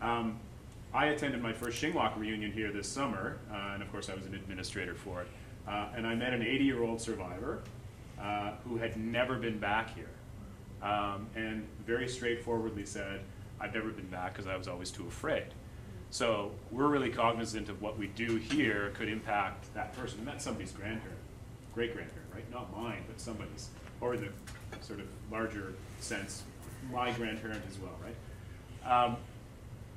I attended my first Xinguang reunion here this summer, and of course I was an administrator for it. And I met an 80-year-old survivor who had never been back here, and very straightforwardly said, I've never been back because I was always too afraid. So we're really cognizant of what we do here could impact that person. And that's somebody's grandparent, great-grandparent, right? Not mine, but somebody's, or in the sort of larger sense, my grandparent as well, right?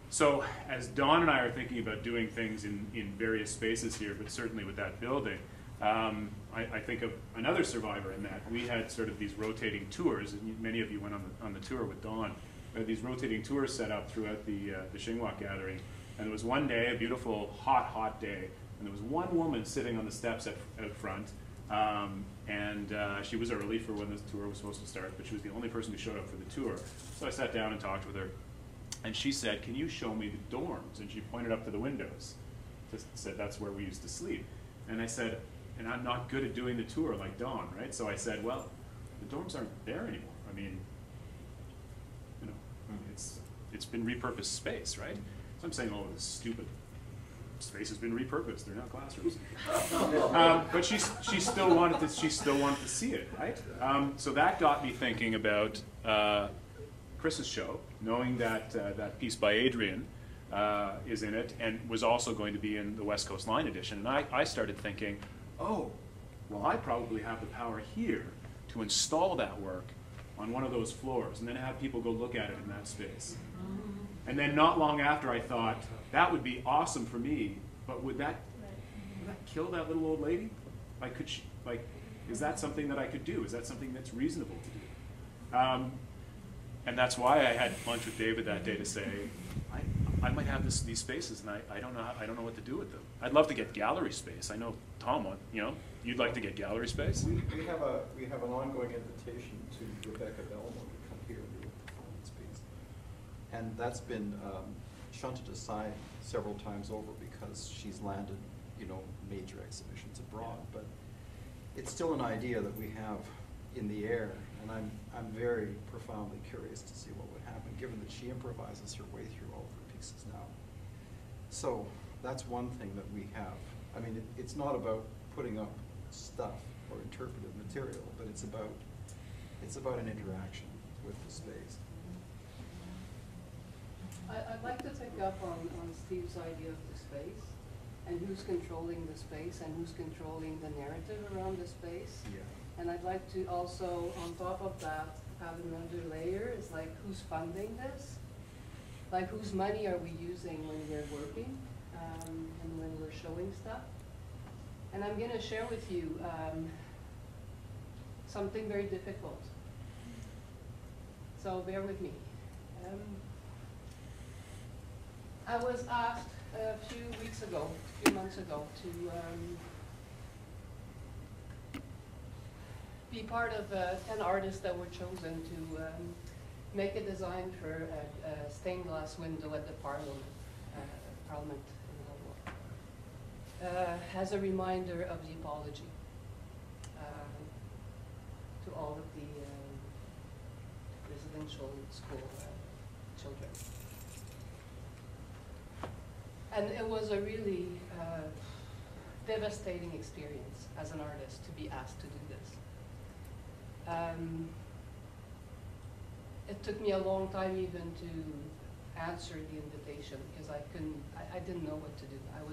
So as Dawn and I are thinking about doing things in various spaces here, but certainly with that building, I think of another survivor in that we had sort of these rotating tours, and many of you went on the tour with Dawn. We had these rotating tours set up throughout the Xinguang gathering, and there was one day, a beautiful, hot day, and there was one woman sitting on the steps out front, and she was early for when the tour was supposed to start, but she was the only person who showed up for the tour. So I sat down and talked with her, and she said, can you show me the dorms? And she pointed up to the windows, just said, that's where we used to sleep. And I said, and I'm not good at doing the tour like Dawn, right? So I said, well, the dorms aren't there anymore. I mean, you know, it's been repurposed space, right? So I'm saying, oh, this stupid space has been repurposed. They're not classrooms. But she still wanted to see it, right? So that got me thinking about Chris's show, knowing that that piece by Adrian is in it and was also going to be in the West Coast Line edition. And I started thinking, oh, well, I probably have the power here to install that work on one of those floors and then have people go look at it in that space. And then not long after, I thought, that would be awesome for me, but would that kill that little old lady? Like, is that something that I could do? Is that something that's reasonable to do? And that's why I had lunch with David that day to say, I might have these spaces, and I don't know what to do with them. I'd love to get gallery space. I know Tom, you'd like to get gallery space. We have an ongoing invitation to Rebecca Belmont to come here and do a performance piece, and that's been shunted aside several times over because she's landed, major exhibitions abroad. But it's still an idea that we have in the air, and I'm very profoundly curious to see what would happen, given that she improvises her way through all of her pieces now. So that's one thing that we have. I mean, it's not about putting up stuff or interpretive material, but it's about an interaction with the space. I'd like to pick up on Steve's idea of the space and who's controlling the space and who's controlling the narrative around the space. Yeah. And I'd like to also, on top of that, have another layer, is like, who's funding this? Like, whose money are we using when we're working and when we're showing stuff? And I'm going to share with you something very difficult. So bear with me. I was asked a few months ago, to be part of 10 artists that were chosen to make a design for a stained glass window at the Parliament in Ottawa, as a reminder of the apology to all of the residential school children. And it was a really devastating experience as an artist to be asked to do this. It took me a long time even to answer the invitation because I didn't know what to do. It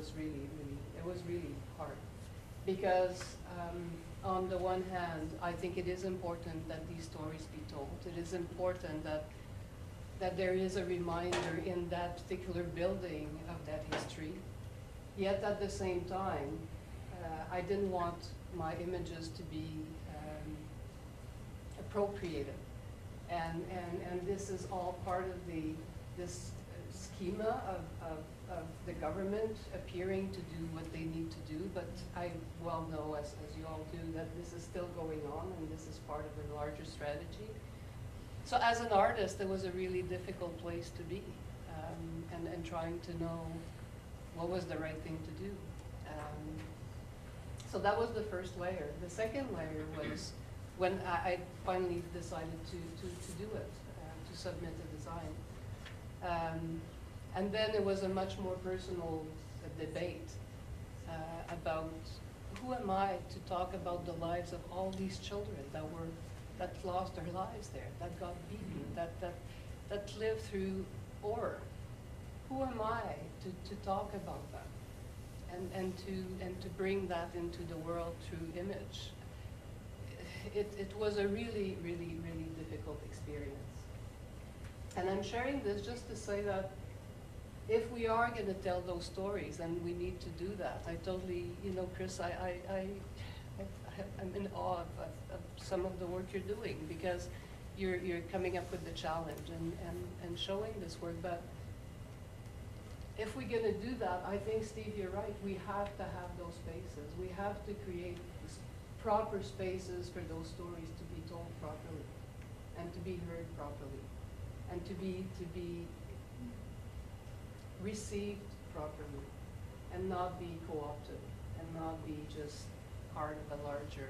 was really hard. Because on the one hand, I think it is important that these stories be told. It is important that there is a reminder in that particular building of that history. Yet at the same time, I didn't want my images to be appropriated. And this is all part of this schema of the government appearing to do what they need to do, but I well know, as you all do, that this is still going on and this is part of a larger strategy. So as an artist, it was a really difficult place to be, and trying to know what was the right thing to do. So that was the first layer. The second layer was when I finally decided to do it, to submit the design. And then it was a much more personal debate about who am I to talk about the lives of all these children that lost their lives there, that got beaten, that lived through horror. Who am I to talk about that and to bring that into the world through image? It was a really, really, really difficult experience. And I'm sharing this just to say that if we are going to tell those stories, and we need to do that, I totally, you know, Chris, I'm in awe of some of the work you're doing, because you're coming up with the challenge and showing this work. But if we're going to do that, I think, Steve, you're right. We have to have those spaces. We have to create proper spaces for those stories to be told properly, and to be heard properly, and to be received properly, and not be co-opted, and not be just part of a larger